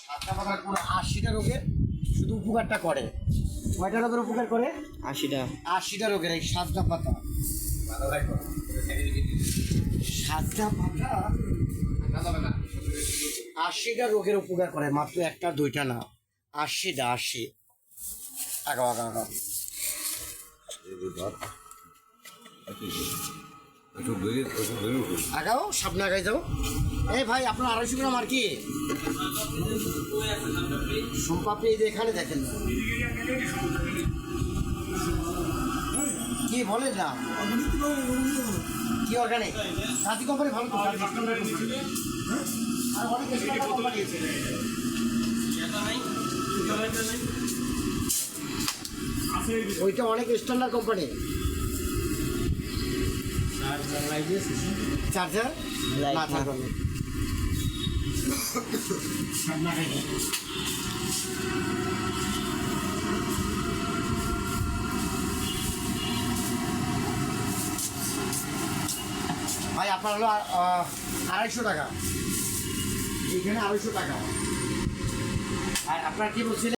সাদা পাতা পুরো 80টা রোগের শুধু উপকারটা করে। কয়টা রোগের উপকার করে? 80টা। 80টা রোগের এই সাদা পাতা। সাদা পাতা 80টা রোগের উপকার করে, মাত্র একটা দুইটা না, 80টা। 80 আগাও আগাও আগাও আগাও, সামনে আগাই যাও। এই ভাই আপনার 250 গ্রাম আর কি সোমপাপড়ি, এই যে এখানে দেখেন কি বলেন না, কি অর্গানিক সাথী কোম্পানি ভালো তো, আর অনেক স্ট্যান্ডার্ড কোম্পানি আছে। ওইটা অনেক স্ট্যান্ডার্ড কোম্পানি। চার্জার না থাকবে ভাই। আপনার হলো 250 টাকা, এখানে 250 টাকা। আর আপনার কি বলছিলেন?